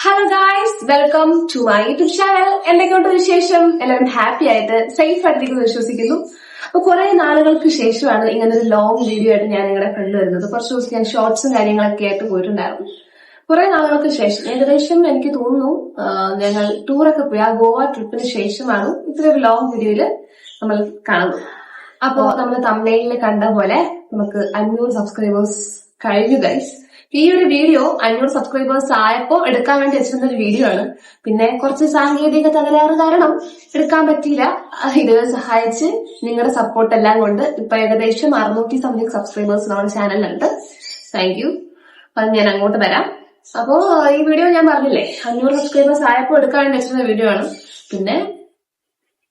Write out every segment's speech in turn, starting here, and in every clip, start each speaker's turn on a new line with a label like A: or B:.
A: Hello guys, welcome to my YouTube channel. എന്തൊക്കെയുണ്ട് വിശേഷം? എല്ലാവരും ഹാപ്പി ആയിട്ട് സേഫ് ആയിട്ടിരിക്കുന്നു വിശ്വസിക്കുന്നു. അപ്പൊ കുറെ നാളുകൾക്ക് ശേഷമാണ് ഇങ്ങനെ ഒരു ലോങ് വീഡിയോ ആയിട്ട് ഞാൻ നിങ്ങളുടെ ഫ്രണ്ട് വരുന്നത്. കുറച്ച് ദിവസം ഞാൻ ഷോർട്സും കാര്യങ്ങളൊക്കെ ആയിട്ട് പോയിട്ടുണ്ടായിരുന്നു. കുറെ നാളുകൾക്ക് ശേഷം, ഏകദേശം എനിക്ക് തോന്നുന്നു ഞങ്ങൾ ടൂറൊക്കെ പോയി, ആ ഗോവ ട്രിപ്പിന് ശേഷമാണ് ഇത്ര ഒരു ലോങ് വീഡിയോയില് നമ്മൾ കാണുന്നത്. അപ്പോ നമ്മൾ തമിഴ്നാട്ടിൽ കണ്ട പോലെ നമുക്ക് 500 സബ്സ്ക്രൈബേഴ്സ് കഴിഞ്ഞു ഗൈസ്. ഈ ഒരു വീഡിയോ 500 സബ്സ്ക്രൈബേഴ്സ് ആയപ്പോ എടുക്കാൻ വേണ്ടി വെച്ചിരുന്ന ഒരു വീഡിയോ ആണ്. പിന്നെ കുറച്ച് സാങ്കേതിക തകരാറ് കാരണം എടുക്കാൻ പറ്റിയില്ല. ഇതുവരെ സഹായിച്ച് നിങ്ങളുടെ സപ്പോർട്ട് എല്ലാം കൊണ്ട് ഇപ്പൊ ഏകദേശം 600 സംതിങ് സബ്സ്ക്രൈബേഴ്സ് നമ്മുടെ ചാനലിലുണ്ട്. Thank you. അത് ഞാൻ അങ്ങോട്ട് വരാം. അപ്പോ ഈ വീഡിയോ ഞാൻ പറഞ്ഞില്ലേ 500 സബ്സ്ക്രൈബേഴ്സ് ആയപ്പോ എടുക്കാൻ വേണ്ടി വെച്ചിരുന്ന വീഡിയോ ആണ്. പിന്നെ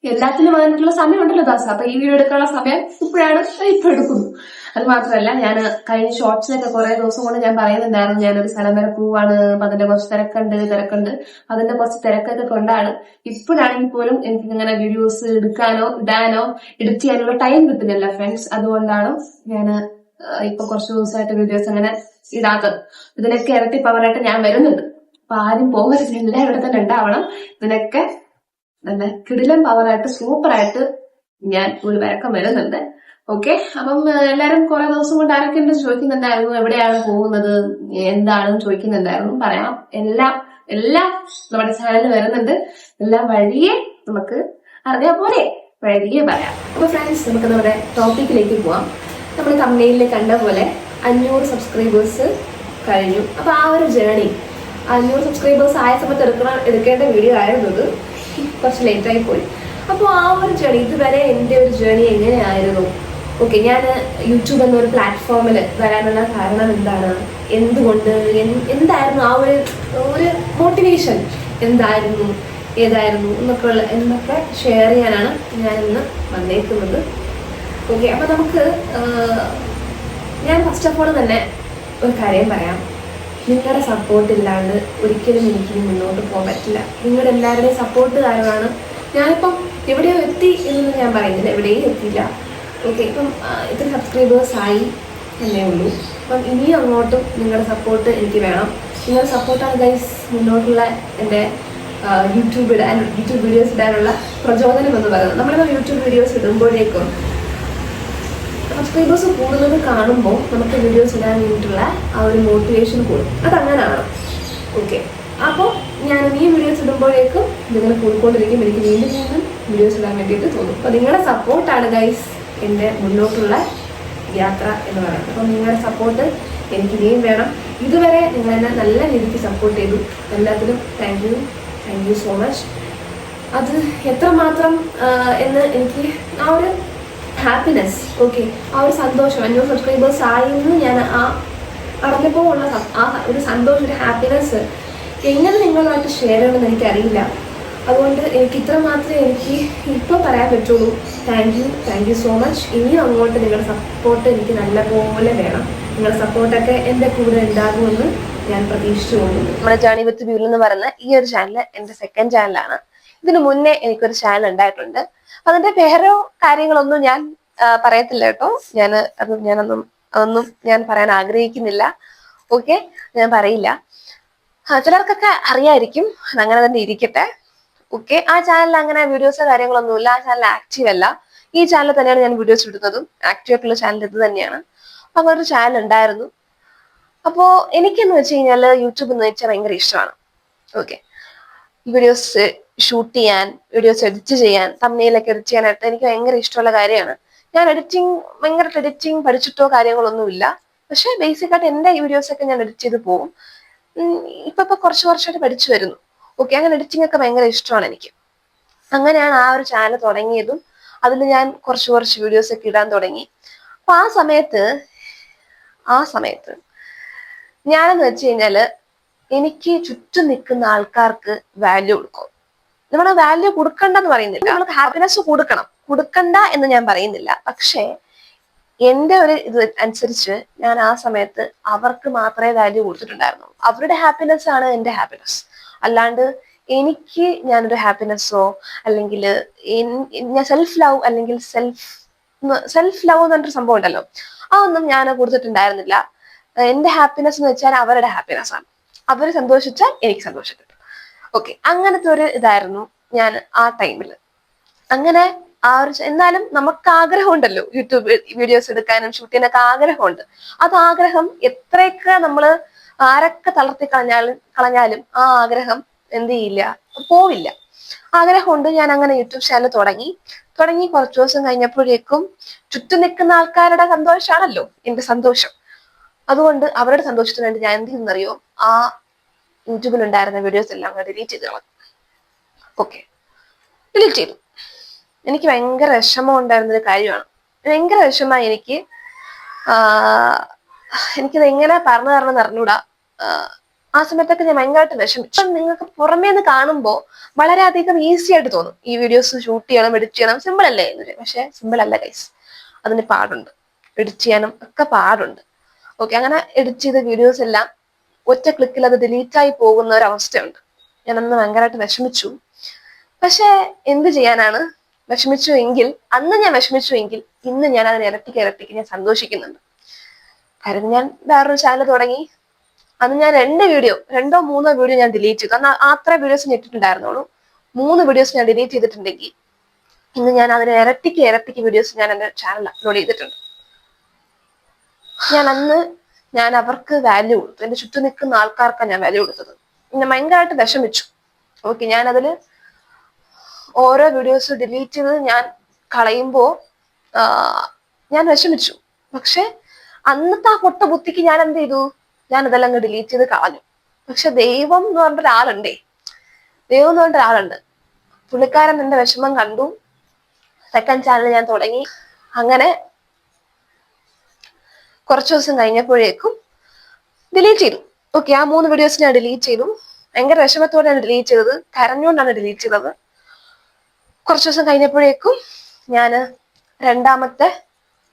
A: എല്ലാത്തിനും അതിനുള്ള സമയം ഉണ്ടല്ലോ ദാസ. അപ്പൊ ഈ വീഡിയോ എടുക്കാനുള്ള സമയം ഇപ്പോഴാണ്, ഇപ്പൊ എടുക്കുന്നു. അത് മാത്രമല്ല, ഞാൻ കഴിഞ്ഞ ഷോർട്സിലൊക്കെ കുറെ ദിവസം കൊണ്ട് ഞാൻ പറയുന്നുണ്ടായിരുന്നു ഞാനൊരു സ്ഥലം വരെ പോവാണ്, അപ്പൊ അതിന്റെ കുറച്ച് തിരക്കുണ്ട്. അതിന്റെ കുറച്ച് തിരക്കൊക്കെ കൊണ്ടാണ് ഇപ്പോഴാണെങ്കിൽ പോലും എനിക്ക് ഇങ്ങനെ വീഡിയോസ് എടുക്കാനോ ഇടാനോ എഡിറ്റ് ചെയ്യാനുള്ള ടൈം കിട്ടുന്നില്ല ഫ്രണ്ട്സ്. അതുകൊണ്ടാണ് ഞാൻ ഇപ്പൊ കുറച്ച് ദിവസമായിട്ട് വീഡിയോസ് അങ്ങനെ ഇടാത്തത്. ഇതിനൊക്കെ ഇരട്ടി പവറായിട്ട് ഞാൻ വരുന്നുണ്ട്. അപ്പൊ ആരും പോകരുത്, എല്ലാം ഇവിടെ തന്നെ ഉണ്ടാവണം. ഇതിനൊക്കെ നല്ല കിടിലൻ പവറായിട്ട് സൂപ്പറായിട്ട് ഞാൻ ഒരു വഴക്കം വരുന്നുണ്ട്. ഓക്കെ, അപ്പം എല്ലാരും കുറെ ദിവസം കൊണ്ട് ആരൊക്കെ ഉണ്ട് ചോദിക്കുന്നുണ്ടായിരുന്നു, എവിടെയാണ് പോകുന്നത് എന്താണെന്ന് ചോദിക്കുന്നുണ്ടായിരുന്നു. പറയാം, എല്ലാം നമ്മുടെ ചാനലിൽ വരുന്നുണ്ട്. എല്ലാം വഴിയെ നമുക്ക് അറിയാൻ പോലെ വഴിയെ പറയാം. അപ്പൊ ഫ്രണ്ട്സ്, നമുക്ക് നമ്മുടെ ടോപ്പിക്കിലേക്ക് പോവാം. നമ്മൾ തമിഴ്നാട്ടിൽ കണ്ട പോലെ 500 സബ്സ്ക്രൈബേഴ്സ് കഴിഞ്ഞു. അപ്പൊ ആ ഒരു ജേണി 500 സബ്സ്ക്രൈബേഴ്സ് ആയ സമയത്ത് എടുക്കേണ്ട വീഡിയോ ആയിരുന്നത് കുറച്ച് ലേറ്റായി പോയി. അപ്പോൾ ആ ഒരു ജേണി, ഇതുവരെ എൻ്റെ ഒരു ജേണി എങ്ങനെയായിരുന്നു? ഓക്കെ, ഞാൻ യൂട്യൂബ് എന്നൊരു പ്ലാറ്റ്ഫോമിൽ വരാനുള്ള കാരണം എന്താണ്, എന്തുകൊണ്ട്, എന്തായിരുന്നു ആ ഒരു മോട്ടിവേഷൻ, എന്തായിരുന്നു, ഏതായിരുന്നു എന്നൊക്കെ ഷെയർ ചെയ്യാനാണ് ഞാൻ ഇന്ന് വന്നേക്കുന്നത്. ഓക്കെ, അപ്പൊ നമുക്ക് ഞാൻ ഫസ്റ്റ് ഓഫ് ഓൾ തന്നെ ഒരു കാര്യം പറയാം. നിങ്ങളുടെ സപ്പോർട്ട് ഇല്ലാണ്ട് ഒരിക്കലും എനിക്ക് മുന്നോട്ട് പോകാൻ പറ്റില്ല. നിങ്ങളുടെ എല്ലാവരുടെയും സപ്പോർട്ട് കാരണമാണ് ഞാനിപ്പം എവിടെയോ എത്തി എന്നൊന്നും ഞാൻ പറയുന്നില്ല, എവിടെയും എത്തിയില്ല. ഓക്കെ, ഇപ്പം ഇത്ര സബ്സ്ക്രൈബേഴ്സ് ആയി എന്നേ ഉള്ളൂ. അപ്പം ഇനിയും അങ്ങോട്ടും നിങ്ങളുടെ സപ്പോർട്ട് എനിക്ക് വേണം. നിങ്ങളുടെ സപ്പോർട്ടാണ് ഗൈസ് മുന്നോട്ടുള്ള എൻ്റെ യൂട്യൂബ് വീഡിയോസ് ഇടാനുള്ള പ്രചോദനം എന്ന് പറയുന്നത്. നമ്മളിപ്പോൾ യൂട്യൂബ് വീഡിയോസ് ഇടുമ്പോഴേക്കും സബ്സ്ക്രൈബേഴ്സ് കൂടുതൽ കാണുമ്പോൾ നമുക്ക് വീഡിയോസ് ഇടാൻ വേണ്ടിയിട്ടുള്ള ആ ഒരു മോട്ടിവേഷൻ കൂടും. അതങ്ങനെയാണ്. ഓക്കെ, അപ്പോൾ ഞാൻ ഈ വീഡിയോസ് ഇടുമ്പോഴേക്കും ഇതിങ്ങനെ കൂടിക്കൊണ്ടിരിക്കും. എനിക്ക് വീണ്ടും വീഡിയോസ് ഇടാൻ വേണ്ടിയിട്ട് തോന്നും. അപ്പോൾ നിങ്ങളുടെ സപ്പോർട്ടാണ് ഗൈസ് എൻ്റെ മുന്നോട്ടുള്ള യാത്ര എന്ന് പറയുന്നത്. അപ്പം നിങ്ങളുടെ സപ്പോർട്ട് എനിക്ക് ഇനിയും വേണം. ഇതുവരെ നിങ്ങൾ എന്നെ നല്ല രീതിക്ക് സപ്പോർട്ട് ചെയ്തു. എല്ലാത്തിനും താങ്ക് യു സോ മച്ച്. അത് എത്രമാത്രം എന്ന് എനിക്ക് ആ ഒരു ഹാപ്പിനെസ്, ഓക്കെ, ആ ഒരു സന്തോഷം, 500 സബ്സ്ക്രൈബേഴ്സ് ആയെന്ന് ഞാൻ അറിഞ്ഞപ്പോൾ ഉള്ള ആ ഒരു സന്തോഷം, ഒരു ഹാപ്പിനെസ് എങ്ങനെ നിങ്ങളുമായിട്ട് ഷെയർ ചെയ്യണമെന്ന് എനിക്കറിയില്ല. അതുകൊണ്ട് എനിക്ക് ഇത്ര മാത്രമേ എനിക്ക് ഇപ്പോൾ പറയാൻ പറ്റുള്ളൂ. Thank you so much. ഇനിയും അങ്ങോട്ട് നിങ്ങളുടെ സപ്പോർട്ട് എനിക്ക് നല്ലപോലെ വേണം. നിങ്ങളുടെ സപ്പോർട്ടൊക്കെ എൻ്റെ കൂടെ ഉണ്ടാകുമെന്ന് ഞാൻ പ്രതീക്ഷിച്ചു കൊണ്ടുണ്ട്. നമ്മുടെ ജേണി വിത്ത് ബ്യൂട്ടി എന്ന് പറയുന്ന ഈ ഒരു ചാനൽ എൻ്റെ സെക്കൻഡ് ചാനലാണ്. ഇതിനു മുന്നേ എനിക്കൊരു ചാനൽ ഉണ്ടായിട്ടുണ്ട്. അതിന്റെ പേരോ കാര്യങ്ങളൊന്നും ഞാൻ പറയത്തില്ല കേട്ടോ. അതൊന്നും ഞാൻ പറയാൻ ആഗ്രഹിക്കുന്നില്ല. ഓക്കെ, ഞാൻ പറയില്ല. ചിലർക്കൊക്കെ അറിയായിരിക്കും, അതങ്ങനെ തന്നെ ഇരിക്കട്ടെ. ഓക്കെ, ആ ചാനലിൽ അങ്ങനെ വീഡിയോസോ കാര്യങ്ങളൊന്നുമില്ല. ആ ചാനൽ ആക്റ്റീവ് അല്ല. ഈ ചാനൽ തന്നെയാണ് ഞാൻ വീഡിയോസ് ഇടുന്നതും. ആക്റ്റീവ് ആയിട്ടുള്ള ചാനൽ ഇത് തന്നെയാണ്. അപ്പൊ അങ്ങനെ ഒരു ചാനൽ ഉണ്ടായിരുന്നു. അപ്പോ എനിക്കെന്ന് വെച്ച് കഴിഞ്ഞാൽ യൂട്യൂബ് എന്ന് വെച്ചാൽ ഭയങ്കര ഇഷ്ടമാണ്. ഓക്കെ, വീഡിയോസ് ഷൂട്ട് ചെയ്യാൻ, വീഡിയോസ് എഡിറ്റ് ചെയ്യാൻ, തംബ്നെയിലൊക്കെ എഡിറ്റ് ചെയ്യാനായിട്ട് എനിക്ക് ഭയങ്കര ഇഷ്ടമുള്ള കാര്യമാണ്. ഞാൻ ഭയങ്കരമായിട്ട് എഡിറ്റിംഗ് പഠിച്ചിട്ടോ കാര്യങ്ങളൊന്നുമില്ല. പക്ഷെ ബേസിക് ആയിട്ട് എൻ്റെ വീഡിയോസൊക്കെ ഞാൻ എഡിറ്റ് ചെയ്ത് പോകും. ഇപ്പൊ കുറച്ച് വർഷമായിട്ട് പഠിച്ചു വരുന്നു. ഓക്കെ, അങ്ങനെ എഡിറ്റിംഗ് ഒക്കെ ഭയങ്കര ഇഷ്ടമാണ് എനിക്ക്. അങ്ങനെയാണ് ആ ഒരു ചാനൽ തുടങ്ങിയതും. അതിൽ ഞാൻ കുറച്ച് വീഡിയോസ് ഒക്കെ ഇടാൻ തുടങ്ങി. അപ്പൊ ആ സമയത്ത് ഞാനെന്ന് വെച്ച് കഴിഞ്ഞാല് എനിക്ക് ചുറ്റും നിൽക്കുന്ന ആൾക്കാർക്ക് വാല്യൂ കൊടുക്കും. നമ്മൾ വാല്യൂ കൊടുക്കണ്ടെന്ന് പറയുന്നില്ല, നമുക്ക് ഹാപ്പിനെസ് കൊടുക്കണ്ട എന്ന് ഞാൻ പറയുന്നില്ല. പക്ഷേ എൻ്റെ ഒരു ഇത് അനുസരിച്ച് ഞാൻ ആ സമയത്ത് അവർക്ക് മാത്രമേ വാല്യൂ കൊടുത്തിട്ടുണ്ടായിരുന്നു. അവരുടെ ഹാപ്പിനെസ് ആണ് എൻ്റെ ഹാപ്പിനെസ്. അല്ലാണ്ട് എനിക്ക് ഞാനൊരു ഹാപ്പിനെസ്സോ അല്ലെങ്കിൽ ഞാൻ സെൽഫ് ലവ് അല്ലെങ്കിൽ സെൽഫ് ലവ് എന്ന് പറഞ്ഞൊരു സംഭവം ഉണ്ടല്ലോ, അതൊന്നും ഞാൻ കൊടുത്തിട്ടുണ്ടായിരുന്നില്ല. എന്റെ ഹാപ്പിനെസ് എന്ന് വെച്ചാൽ അവരുടെ ഹാപ്പിനെസ് ആണ്. അവര് സന്തോഷിച്ചാൽ എനിക്ക് സന്തോഷം കിട്ടും. ഓക്കെ, അങ്ങനത്തെ ഒരു ഇതായിരുന്നു ഞാൻ ആ ടൈമിൽ. അങ്ങനെ ആ ഒരു എന്നാലും നമുക്ക് ആഗ്രഹമുണ്ടല്ലോ യൂട്യൂബ് വീഡിയോസ് എടുക്കാനും ഷൂട്ട് ചെയ്യാനൊക്കെ ആഗ്രഹമുണ്ട്. അത് ആഗ്രഹം എത്രയൊക്കെ നമ്മള് ആരൊക്കെ തളർത്തി കളഞ്ഞാലും ആ ആഗ്രഹം എന്ത് ചെയ്യില്ല, പോവില്ല. ആഗ്രഹമുണ്ട്. ഞാൻ അങ്ങനെ യൂട്യൂബ് ചാനൽ തുടങ്ങി കുറച്ചു ദിവസം കഴിഞ്ഞപ്പോഴേക്കും ചുറ്റും നിൽക്കുന്ന ആൾക്കാരുടെ സന്തോഷമാണല്ലോ എന്റെ സന്തോഷം. അതുകൊണ്ട് അവരുടെ സന്തോഷത്തിന് വേണ്ടി ഞാൻ എന്ത് ചെയ്യുന്നറിയോ, ആ യൂട്യൂബിൽ ഉണ്ടായിരുന്ന വീഡിയോസ് എല്ലാം ഡിലീറ്റ് ചെയ്ത് കളഞ്ഞു. ഓക്കെ, ഡിലീറ്റ് ചെയ്തു. എനിക്ക് ഭയങ്കര വിഷമം ഉണ്ടായിരുന്നൊരു കാര്യമാണ്. ഭയങ്കര വിഷമമായി എനിക്ക്. എനിക്കത് എങ്ങനെ പറഞ്ഞു തരണമെന്ന് അറിഞ്ഞൂടാ. ആ സമയത്തൊക്കെ ഞാൻ ഭയങ്കരമായിട്ട് വിഷമിച്ചു. നിങ്ങൾക്ക് പുറമേ നിന്ന് കാണുമ്പോൾ വളരെയധികം ഈസി ആയിട്ട് തോന്നും, ഈ വീഡിയോസ് ഷൂട്ട് ചെയ്യണം, എഡിറ്റ് ചെയ്യണം, സിമ്പിൾ അല്ലേ എന്നൊരു. പക്ഷെ സിമ്പിൾ അല്ല ഗൈസ്, അതിന് പാടുണ്ട്. എഡിറ്റ് ചെയ്യാനും ഒക്കെ പാടുണ്ട്. ഓക്കെ, അങ്ങനെ എഡിറ്റ് ചെയ്ത വീഡിയോസ് എല്ലാം ഒറ്റ ക്ലിക്കിൽ അത് ഡിലീറ്റായി പോകുന്ന ഒരു അവസ്ഥയുണ്ട്. ഞാനന്ന് ഭയങ്കരമായിട്ട് വിഷമിച്ചു. പക്ഷെ എന്ത് ചെയ്യാനാണ്, അന്ന് ഞാൻ വിഷമിച്ചു എങ്കിൽ ഇന്ന് ഞാൻ അതിന് ഇരട്ടിക്ക് ഞാൻ സന്തോഷിക്കുന്നുണ്ട്. കാര്യം ഞാൻ വേറൊരു ചാനൽ തുടങ്ങി. അന്ന് ഞാൻ 2 3 വീഡിയോ ഞാൻ ഡിലീറ്റ് ചെയ്തു. അന്ന് അത്ര വീഡിയോസ് ഞാൻ ഇട്ടിട്ടുണ്ടായിരുന്നുള്ളൂ. 3 വീഡിയോസ് ഞാൻ ഡിലീറ്റ് ചെയ്തിട്ടുണ്ടെങ്കിൽ ഇന്ന് ഞാൻ അതിന് ഇരട്ടിക്ക് വീഡിയോസ് ഞാൻ എന്റെ ചാനൽ അപ്ലോഡ് ചെയ്തിട്ടുണ്ട്. ഞാൻ അവർക്ക് വാല്യൂ കൊടുത്തു. എന്റെ ചുറ്റും നിൽക്കുന്ന ആൾക്കാർക്കാണ് ഞാൻ വാല്യൂ കൊടുത്തത്. ഞാൻ ഭയങ്കരമായിട്ട് വിഷമിച്ചു. ഓക്കെ, ഞാൻ അതില് ഓരോ വീഡിയോസ് ഡിലീറ്റ് ചെയ്ത് ഞാൻ കളയുമ്പോ ഞാൻ വിഷമിച്ചു. പക്ഷെ അന്നത്തെ ആ പൊട്ട ബുദ്ധിക്ക് ഞാൻ എന്ത് ചെയ്തു, ഞാൻ അതെല്ലാം അങ്ങ് ഡിലീറ്റ് ചെയ്ത് കളഞ്ഞു. പക്ഷെ ദൈവം എന്ന് പറഞ്ഞ ഒരാളുണ്ട്. പുള്ളിക്കാരൻ എന്റെ വിഷമം കണ്ടു. സെക്കൻഡ് ചാനൽ ഞാൻ തുടങ്ങി. അങ്ങനെ കുറച്ചു ദിവസം കഴിഞ്ഞപ്പോഴേക്കും ഡിലീറ്റ് ചെയ്തു. ഓക്കെ, ആ 3 വീഡിയോസ് ഞാൻ ഡിലീറ്റ് ചെയ്തു. ഭയങ്കര വിഷമത്തോടെയാണ് ഡിലീറ്റ് ചെയ്തത്, കരഞ്ഞുകൊണ്ടാണ് ഡിലീറ്റ് ചെയ്തത്. കുറച്ചു ദിവസം കഴിഞ്ഞപ്പോഴേക്കും ഞാൻ രണ്ടാമത്തെ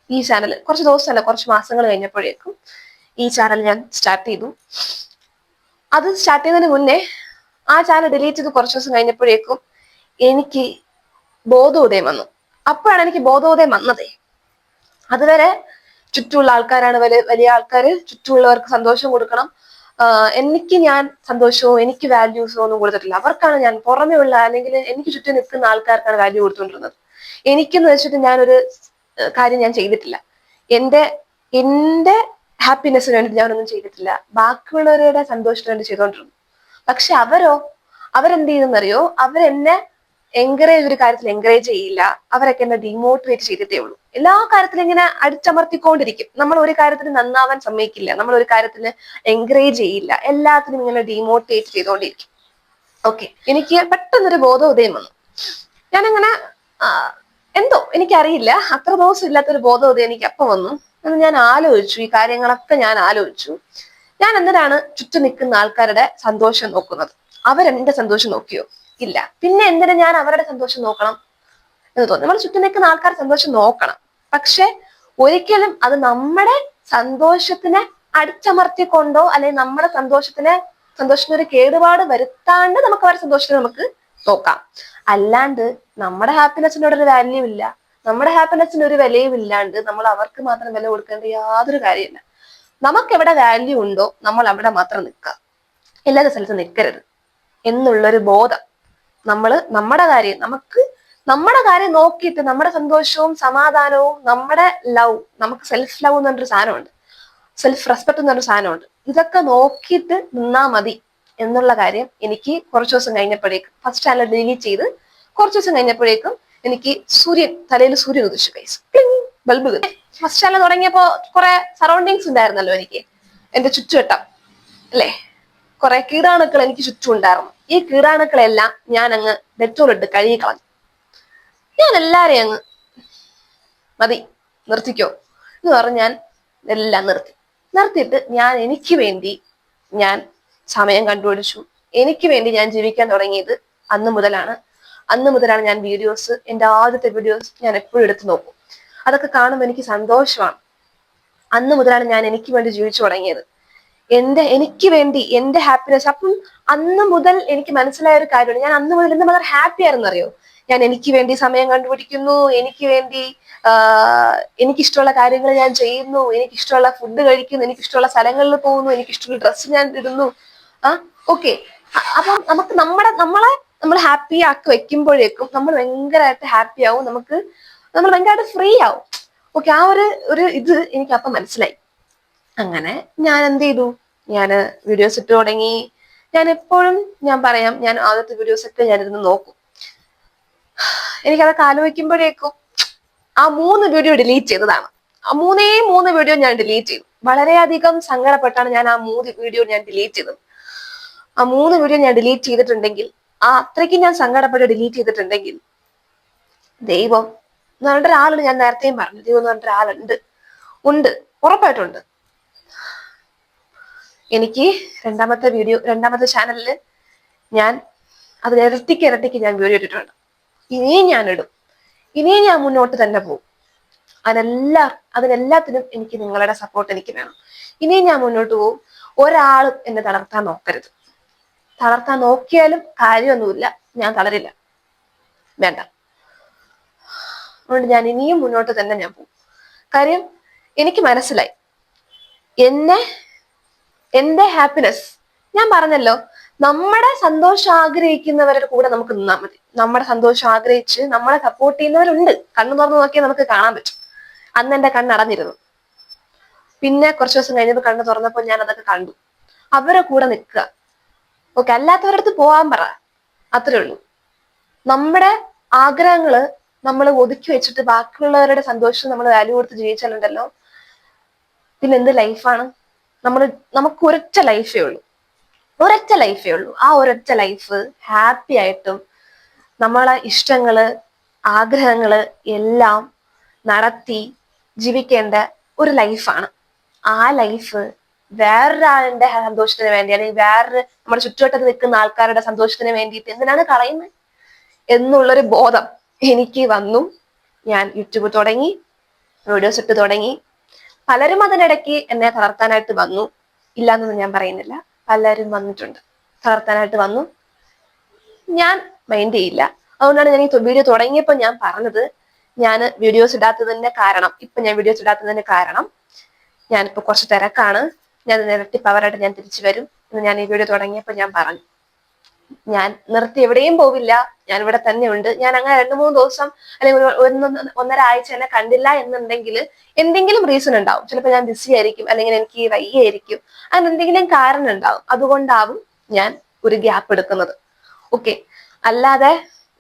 A: ഈ ചാനൽ, കുറച്ച് മാസങ്ങൾ കഴിഞ്ഞപ്പോഴേക്കും ഈ ചാനൽ ഞാൻ സ്റ്റാർട്ട് ചെയ്തു. അത് സ്റ്റാർട്ട് ചെയ്യുന്നതിന് മുന്നേ ആ ചാനൽ ഡിലീറ്റ് ചെയ്ത് കുറച്ചു ദിവസം കഴിഞ്ഞപ്പോഴേക്കും എനിക്ക് ബോധോദയം വന്നു. അപ്പോഴാണ് എനിക്ക് ബോധോദയം വന്നതേ. അതുവരെ ചുറ്റുമുള്ള ആൾക്കാരാണ് വലിയ ആൾക്കാര്, ചുറ്റുമുള്ളവർക്ക് സന്തോഷം കൊടുക്കണം, ഞാൻ സന്തോഷവും എനിക്ക് വാല്യൂസോ ഒന്നും കൊടുത്തിട്ടില്ല. അവർക്കാണ് ഞാൻ പുറമേ ഉള്ള, അല്ലെങ്കിൽ എനിക്ക് ചുറ്റും നിൽക്കുന്ന ആൾക്കാർക്കാണ് വാല്യൂ കൊടുത്തുകൊണ്ടിരുന്നത്. എനിക്കെന്ന് വെച്ചിട്ട് ഞാനൊരു കാര്യം ഞാൻ ചെയ്തിട്ടില്ല. എന്റെ ഹാപ്പിനെസ്സിന് വേണ്ടി ഞാനൊന്നും ചെയ്തിട്ടില്ല. ബാക്കിയുള്ളവരുടെ സന്തോഷത്തിന് വേണ്ടി ചെയ്തുകൊണ്ടിരുന്നു. പക്ഷെ അവരെന്ത് ചെയ്തെന്നറിയോ, അവരെന്നെ ഒരു കാര്യത്തിൽ എൻകറേജ് ചെയ്യില്ല. അവരൊക്കെ എന്നെ ഡിമോട്ടിവേറ്റ് ചെയ്തിട്ടേ ഉള്ളൂ. എല്ലാ കാര്യത്തിലും ഇങ്ങനെ അടിച്ചമർത്തിക്കൊണ്ടിരിക്കും. നമ്മൾ ഒരു കാര്യത്തിന് നന്നാവാൻ സമ്മതിക്കില്ല, നമ്മൾ ഒരു കാര്യത്തിന് എൻകറേജ് ചെയ്യില്ല, എല്ലാത്തിനും ഇങ്ങനെ ഡിമോട്ടിവേറ്റ് ചെയ്തുകൊണ്ടിരിക്കും. ഓക്കെ, എനിക്ക് പെട്ടെന്നൊരു ബോധോദയം വന്നു. ഞാനങ്ങനെ എന്തോ എനിക്കറിയില്ല, അത്ര ദിവസം ഇല്ലാത്തൊരു ബോധോദയം എനിക്ക് അപ്പൊ വന്നു. എന്ന് ഞാൻ ആലോചിച്ചു, ഈ കാര്യങ്ങളൊക്കെ ഞാൻ ആലോചിച്ചു. ഞാൻ എന്തിനാണ് ചുറ്റും നിൽക്കുന്ന ആൾക്കാരുടെ സന്തോഷം നോക്കുന്നത്? അവരെന്റെ സന്തോഷം നോക്കിയോ? ഇല്ല. പിന്നെ എന്തിനാ ഞാൻ അവരുടെ സന്തോഷം നോക്കണം എന്ന് തോന്നി. നമ്മൾ ചുറ്റും നിൽക്കുന്ന ആൾക്കാരുടെ സന്തോഷം നോക്കണം, പക്ഷെ ഒരിക്കലും അത് നമ്മുടെ സന്തോഷത്തിനെ അടിച്ചമർത്തിക്കൊണ്ടോ അല്ലെങ്കിൽ നമ്മുടെ സന്തോഷത്തിന് ഒരു കേടുപാട് വരുത്താണ്ട് നമുക്ക് അവരുടെ സന്തോഷത്തിന് നമുക്ക് നോക്കാം. അല്ലാണ്ട് നമ്മുടെ ഹാപ്പിനെസ്സിനോട് ഒരു വാല്യൂ ഇല്ല, നമ്മുടെ ഹാപ്പിനെസ്സിന് ഒരു വിലയും ഇല്ലാണ്ട് നമ്മൾ അവർക്ക് മാത്രം വില കൊടുക്കേണ്ട യാതൊരു കാര്യമില്ല. നമുക്ക് എവിടെ വാല്യൂ ഉണ്ടോ നമ്മൾ അവിടെ മാത്രം നിൽക്കുക, എല്ലാത്ത സ്ഥലത്ത് നിൽക്കരുത് എന്നുള്ളൊരു ബോധം. നമ്മുടെ കാര്യം നോക്കിയിട്ട് നമ്മുടെ സന്തോഷവും സമാധാനവും നമ്മുടെ ലവ്, നമുക്ക് സെൽഫ് ലവ് എന്ന് പറഞ്ഞൊരു സാധനമുണ്ട്, സെൽഫ് റെസ്പെക്ട് എന്ന് പറഞ്ഞൊരു സാധനമുണ്ട്. ഇതൊക്കെ നോക്കിയിട്ട് നിന്നാ മതി എന്നുള്ള കാര്യം എനിക്ക് കുറച്ചു ദിവസം കഴിഞ്ഞപ്പോഴേക്കും, ഫസ്റ്റ് ചാനൽ ഡിലീറ്റ് ചെയ്ത് കുറച്ചു ദിവസം കഴിഞ്ഞപ്പോഴേക്കും എനിക്ക് തലയിൽ സൂര്യൻ ഉദിച്ചു. കൈസ് ബൾബ്. ഫസ്റ്റ് ചാനൽ തുടങ്ങിയപ്പോ കുറെ സറൗണ്ടിങ്സ് ഉണ്ടായിരുന്നല്ലോ എനിക്ക്, എന്റെ ചുറ്റുവട്ടം അല്ലെ, കുറെ കീടാണുക്കൾ എനിക്ക് ചുറ്റും ഉണ്ടായിരുന്നു. ഈ കീടാണുക്കളെല്ലാം ഞാൻ അങ്ങ് ഡെറ്റോൾ ഇട്ട് കഴുകി കളഞ്ഞു. ഞാൻ എല്ലാരെയും അങ്ങ് മതി, നിർത്തിക്കോ എന്ന് പറഞ്ഞ് ഞാൻ എല്ലാം നിർത്തിയിട്ട് എനിക്ക് വേണ്ടി ഞാൻ സമയം കണ്ടുപിടിച്ചു. എനിക്ക് വേണ്ടി ഞാൻ ജീവിക്കാൻ തുടങ്ങിയത് അന്ന് മുതലാണ് ഞാൻ വീഡിയോസ്, എന്റെ ആദ്യത്തെ വീഡിയോസ് ഞാൻ എപ്പോഴും എടുത്തു നോക്കും. അതൊക്കെ കാണുമ്പോൾ എനിക്ക് സന്തോഷമാണ്. അന്ന് മുതലാണ് ഞാൻ എനിക്ക് വേണ്ടി ജീവിച്ചു തുടങ്ങിയത്, എനിക്ക് വേണ്ടി, എന്റെ ഹാപ്പിനെസ്. അപ്പം അന്ന് മുതൽ എനിക്ക് മനസ്സിലായ ഒരു കാര്യമാണ്, ഞാൻ അന്ന് മുതൽ എന്ത് വളരെ ഹാപ്പി ആയിരുന്നു അറിയോ. ഞാൻ എനിക്ക് വേണ്ടി സമയം കണ്ടുപിടിക്കുന്നു, എനിക്ക് വേണ്ടി എനിക്കിഷ്ടമുള്ള കാര്യങ്ങൾ ഞാൻ ചെയ്യുന്നു, എനിക്കിഷ്ടമുള്ള ഫുഡ് കഴിക്കുന്നു, എനിക്കിഷ്ടമുള്ള സ്ഥലങ്ങളിൽ പോകുന്നു, എനിക്കിഷ്ടമുള്ള ഡ്രസ്സ് ഞാൻ ഇടുന്നു. ആ ഓക്കെ. അപ്പം നമുക്ക് നമ്മൾ ഹാപ്പി ആക്കി വെക്കുമ്പോഴേക്കും നമ്മൾ ഭയങ്കരമായിട്ട് ഹാപ്പി ആവും, നമ്മൾ ഭയങ്കരമായിട്ട് ഫ്രീ ആവും. ഓക്കെ, ആ ഒരു ഇത് എനിക്ക് അപ്പം മനസ്സിലായി. അങ്ങനെ ഞാൻ എന്ത് ചെയ്തു, ഞാൻ വീഡിയോസ് ഇട്ട് തുടങ്ങി. ഞാൻ എപ്പോഴും ഞാൻ പറയാം, ഞാൻ ആദ്യത്തെ വീഡിയോസ് ഒക്കെ ഞാനിരുന്ന് നോക്കും. എനിക്കതൊക്കെ ആലോചിക്കുമ്പോഴേക്കും ആ 3 വീഡിയോ ഡിലീറ്റ് ചെയ്തതാണ്. ആ മൂന്ന് വീഡിയോ ഞാൻ ഡിലീറ്റ് ചെയ്തു. വളരെയധികം സങ്കടപ്പെട്ടാണ് ഞാൻ ആ 3 വീഡിയോ ഞാൻ ഡിലീറ്റ് ചെയ്തത്. ആ 3 വീഡിയോ ഞാൻ ഡിലീറ്റ് ചെയ്തിട്ടുണ്ടെങ്കിൽ, ആ അത്രയ്ക്ക് ഞാൻ സങ്കടപ്പെട്ട് ഡിലീറ്റ് ചെയ്തിട്ടുണ്ടെങ്കിൽ, ദൈവം എന്ന് പറഞ്ഞ ഒരാളുണ്ട്. ഞാൻ നേരത്തെയും പറഞ്ഞു, ദൈവം എന്ന് പറഞ്ഞ ഒരാളുണ്ട്, ഉറപ്പായിട്ടുണ്ട്. എനിക്ക് രണ്ടാമത്തെ ചാനലില് ഞാൻ അത് ഇരട്ടിക്ക് ഞാൻ വീഡിയോ ഇട്ടിട്ടുണ്ട്. ഇനിയും ഞാൻ ഇടും, ഇനിയും ഞാൻ മുന്നോട്ട് തന്നെ പോകും. അതിനെല്ലാത്തിനും എനിക്ക് നിങ്ങളുടെ സപ്പോർട്ട് എനിക്ക് വേണം. ഇനിയും ഞാൻ മുന്നോട്ട് പോകും. ഒരാളും എന്നെ തളർത്താൻ നോക്കരുത്. തളർത്താൻ നോക്കിയാലും കാര്യമൊന്നുമില്ല, ഞാൻ തളരില്ല, വേണ്ട. അതുകൊണ്ട് ഞാൻ ഇനിയും മുന്നോട്ട് തന്നെ ഞാൻ പോകും. കാര്യം എനിക്ക് മനസ്സിലായി, എന്റെ ഹാപ്പിനെസ്, ഞാൻ പറഞ്ഞല്ലോ, നമ്മുടെ സന്തോഷം ആഗ്രഹിക്കുന്നവരുടെ കൂടെ നമുക്ക് നിന്നാൽ മതി. നമ്മുടെ സന്തോഷം ആഗ്രഹിച്ച് നമ്മളെ സപ്പോർട്ട് ചെയ്യുന്നവരുണ്ട്. കണ്ണു തുറന്നു നോക്കിയാൽ നമുക്ക് കാണാൻ പറ്റും. അന്ന് എന്റെ കണ്ണടഞ്ഞിരുന്നു. പിന്നെ കുറച്ചു ദിവസം കഴിഞ്ഞപ്പോൾ കണ്ണു തുറന്നപ്പോൾ ഞാൻ അതൊക്കെ കണ്ടു. അവരെ കൂടെ നിൽക്കുക. ഓക്കെ, അല്ലാത്തവരുടെ അടുത്ത് പോകാൻ പറ, അത്രേ ഉള്ളൂ. നമ്മുടെ ആഗ്രഹങ്ങള് നമ്മൾ ഒതുക്കി വെച്ചിട്ട് ബാക്കിയുള്ളവരുടെ സന്തോഷം നമ്മൾ വാല്യൂ കൊടുത്ത് ജീവിച്ചാലുണ്ടല്ലോ, പിന്നെ എന്ത് ലൈഫാണ്? നമുക്ക് ഒരൊറ്റ ലൈഫേ ഉള്ളൂ. ആ ഒരൊറ്റ ലൈഫ് ഹാപ്പി ആയിട്ടും നമ്മളെ ഇഷ്ടങ്ങള് ആഗ്രഹങ്ങള് എല്ലാം നടത്തി ജീവിക്കേണ്ട ഒരു ലൈഫാണ്. ആ ലൈഫ് വേറൊരാളുടെ സന്തോഷത്തിന് വേണ്ടി, അല്ലെങ്കിൽ നമ്മുടെ ചുറ്റുവട്ടത്ത് നിൽക്കുന്ന ആൾക്കാരുടെ സന്തോഷത്തിന് വേണ്ടിയിട്ട് എന്തിനാണ് കളയുന്നത് എന്നുള്ളൊരു ബോധം എനിക്ക് വന്നു. ഞാൻ യൂട്യൂബ് തുടങ്ങി, വീഡിയോസ് ഇട്ട് തുടങ്ങി. പലരും അതിനിടയ്ക്ക് എന്നെ തളർത്താനായിട്ട് വന്നു, ഇല്ലാന്നൊന്നും ഞാൻ പറയുന്നില്ല. പലരും വന്നിട്ടുണ്ട്, തളർത്താനായിട്ട് വന്നു. ഞാൻ മൈൻഡ് ചെയ്യില്ല. അതുകൊണ്ടാണ് ഞാൻ ഈ വീഡിയോ തുടങ്ങിയപ്പോൾ ഞാൻ പറഞ്ഞത്, ഞാൻ വീഡിയോസ് ഇടാത്തതിന്റെ കാരണം ഞാനിപ്പോ കുറച്ച് തിരക്കാണ്. ഞാൻ ഇരട്ടി പവറായിട്ട് ഞാൻ തിരിച്ചു വരും എന്ന് ഞാൻ ഈ വീഡിയോ തുടങ്ങിയപ്പോൾ ഞാൻ പറഞ്ഞു. ഞാൻ നിർത്തി എവിടെയും പോവില്ല, ഞാൻ ഇവിടെ തന്നെ ഉണ്ട്. ഞാൻ അങ്ങനെ 2-3 ദിവസം അല്ലെങ്കിൽ 1-1.5 ആഴ്ച എന്നെ കണ്ടില്ല എന്നുണ്ടെങ്കിൽ എന്തെങ്കിലും റീസൺ ഉണ്ടാവും. ചിലപ്പോൾ ഞാൻ ബിസി ആയിരിക്കും, അല്ലെങ്കിൽ എനിക്ക് വയ്യായിരിക്കും, അതിന് എന്തെങ്കിലും കാരണം ഉണ്ടാവും. അതുകൊണ്ടാവും ഞാൻ ഒരു ഗ്യാപ്പ് എടുക്കുന്നത്. ഓക്കെ, അല്ലാതെ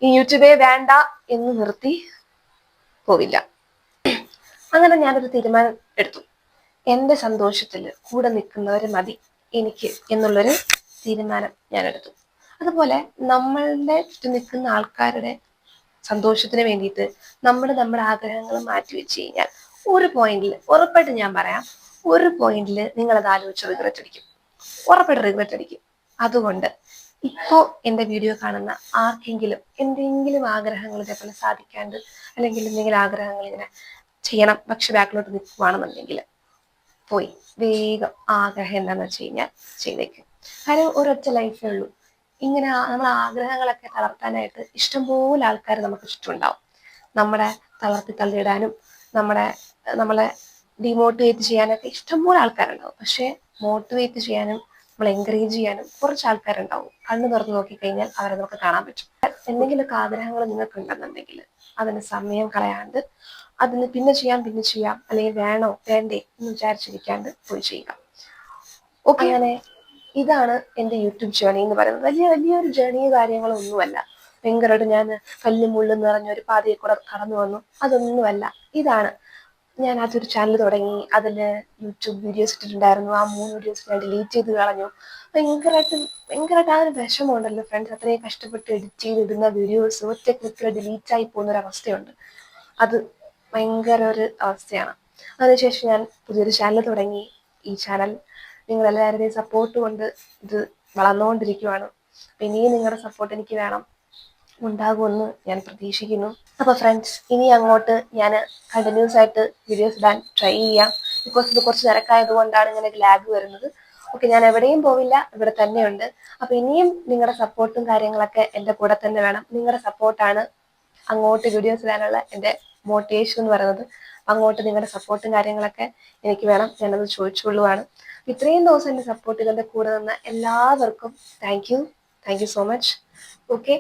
A: ഈ യൂട്യൂബേ വേണ്ട എന്ന് നിർത്തി പോവില്ല. അങ്ങനെ ഞാനൊരു തീരുമാനം എടുത്തു. എന്റെ സന്തോഷത്തിൽ കൂടെ നിൽക്കുന്നവര് മതി എനിക്ക് എന്നുള്ളൊരു തീരുമാനം ഞാൻ എടുത്തു. അതുപോലെ നമ്മളുടെ ചുറ്റും നിൽക്കുന്ന ആൾക്കാരുടെ സന്തോഷത്തിന് വേണ്ടിയിട്ട് നമ്മുടെ ആഗ്രഹങ്ങൾ മാറ്റി വെച്ച് കഴിഞ്ഞാൽ ഒരു പോയിന്റിൽ, ഉറപ്പായിട്ട് ഞാൻ പറയാം, ഒരു പോയിന്റിൽ നിങ്ങൾ അത് ആലോചിച്ച് റിഗ്രറ്റ് അടിക്കും, ഉറപ്പായിട്ട് റിഗ്രറ്റ് അടിക്കും. അതുകൊണ്ട് ഇപ്പോ എന്റെ വീഡിയോ കാണുന്ന ആർക്കെങ്കിലും എന്തെങ്കിലും ആഗ്രഹങ്ങൾ ഇതേപോലെ സാധിക്കാണ്ട്, അല്ലെങ്കിൽ എന്തെങ്കിലും ആഗ്രഹങ്ങൾ ഇങ്ങനെ ചെയ്യണം പക്ഷെ ബാക്കിലോട്ട് നിൽക്കുവാണെന്നുണ്ടെങ്കിൽ പോയി വേഗം ആഗ്രഹം എന്താന്ന് വെച്ച് കഴിഞ്ഞാൽ ചെയ്തേക്കും. കാര്യം ഒരൊറ്റ ലൈഫേ ഉള്ളൂ. ഇങ്ങനെ നമ്മൾ ആഗ്രഹങ്ങളൊക്കെ തളർത്താനായിട്ട് ഇഷ്ടംപോലെ ആൾക്കാർ നമുക്ക് ചുറ്റുമുണ്ടാവും. നമ്മളെ തള്ളിയിടാനും നമ്മളെ ഡിമോട്ടിവേറ്റ് ചെയ്യാനൊക്കെ ഇഷ്ടംപോലെ ആൾക്കാരുണ്ടാവും. പക്ഷെ മോട്ടിവേറ്റ് ചെയ്യാനും നമ്മൾ എൻകറേജ് ചെയ്യാനും കുറച്ച് ആൾക്കാരുണ്ടാവും. കണ്ണു തുറന്ന് നോക്കിക്കഴിഞ്ഞാൽ അവരെ നമുക്ക് കാണാൻ പറ്റും. എന്തെങ്കിലുമൊക്കെ ആഗ്രഹങ്ങൾ നിങ്ങൾക്ക് ഉണ്ടെന്നുണ്ടെങ്കിൽ അതിന് സമയം കളയാണ്ട് അതിന് പിന്നെ ചെയ്യാം, അല്ലെങ്കിൽ വേണോ വേണ്ടേ എന്ന് വിചാരിച്ചിരിക്കാണ്ട് പോയി ചെയ്യുക. ഓക്കെ, അങ്ങനെ ഇതാണ് എന്റെ യൂട്യൂബ് ജേണി എന്ന് പറയുന്നത്. വലിയൊരു ജേണി കാര്യങ്ങളോ ഒന്നുമല്ല. ഭയങ്കരമായിട്ട് ഞാൻ കല്ലും മുള്ളും നിറഞ്ഞ ഒരു പാതയെ കൂടെ കടന്നു വന്നു, അതൊന്നുമല്ല. ഇതാണ് ഞാൻ അതൊരു ചാനൽ തുടങ്ങി, അതില് യൂട്യൂബ് വീഡിയോസ് ഇട്ടിട്ടുണ്ടായിരുന്നു. ആ 3 വീഡിയോസ് ഞാൻ ഡിലീറ്റ് ചെയ്ത് കളഞ്ഞു. ഭയങ്കരമായിട്ട് ആ ഒരു വിഷമമുണ്ടല്ലോ ഫ്രണ്ട്സ്. അത്രയും കഷ്ടപ്പെട്ട് എഡിറ്റ് ചെയ്തിടുന്ന വീഡിയോസ് ഒറ്റ ക്ലിക്കിൽ ഡിലീറ്റ് ആയി പോകുന്ന ഒരു അവസ്ഥയുണ്ട്. അത് ഭയങ്കര ഒരു അവസ്ഥയാണ്. അതിനുശേഷം ഞാൻ പുതിയൊരു ചാനൽ തുടങ്ങി. ഈ ചാനൽ നിങ്ങളെല്ലാവരുടെയും സപ്പോർട്ട് കൊണ്ട് ഇത് വളർന്നുകൊണ്ടിരിക്കുകയാണ്. ഇനിയും നിങ്ങളുടെ സപ്പോർട്ട് എനിക്ക് വേണം, ഉണ്ടാകുമെന്ന് ഞാൻ പ്രതീക്ഷിക്കുന്നു. അപ്പൊ ഫ്രണ്ട്സ്, ഇനി അങ്ങോട്ട് ഞാൻ കണ്ടിന്യൂസ് ആയിട്ട് വീഡിയോസ് ഇടാൻ ട്രൈ ചെയ്യാം. ബിക്കോസ് ഇത് കുറച്ച് തിരക്കായത് കൊണ്ടാണ് ഇങ്ങനെ ലാഗ് വരുന്നത്. ഓക്കെ, ഞാൻ എവിടെയും പോവില്ല, ഇവിടെ തന്നെയുണ്ട്. അപ്പൊ ഇനിയും നിങ്ങളുടെ സപ്പോർട്ടും കാര്യങ്ങളൊക്കെ എൻ്റെ കൂടെ തന്നെ വേണം. നിങ്ങളുടെ സപ്പോർട്ടാണ് അങ്ങോട്ട് വീഡിയോസ് ഇടാനുള്ള എൻ്റെ മോട്ടിവേഷൻ എന്ന് പറയുന്നത്. അങ്ങോട്ട് നിങ്ങളുടെ സപ്പോർട്ടും കാര്യങ്ങളൊക്കെ എനിക്ക് വേണം. ഞാനത് ചോദിച്ചുകൊള്ളുവാണ്. ഇത്രയും ദിവസം എന്നെ സപ്പോർട്ട് ചെയ്ത് എൻ്റെ കൂടെ നിന്ന എല്ലാവർക്കും thank you so much. Okay,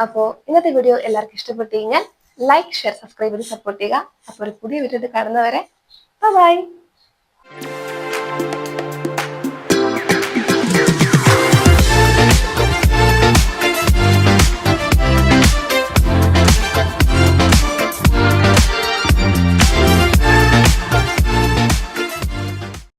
A: അപ്പോൾ ഇന്നത്തെ വീഡിയോ എല്ലാവർക്കും ഇഷ്ടപ്പെട്ടു കഴിഞ്ഞാൽ ലൈക്ക്, ഷെയർ, സബ്സ്ക്രൈബ് ചെയ്ത് സപ്പോർട്ട് ചെയ്യുക. അപ്പോൾ ഒരു പുതിയ വീഡിയോ കാണുന്നവരെ ബൈ.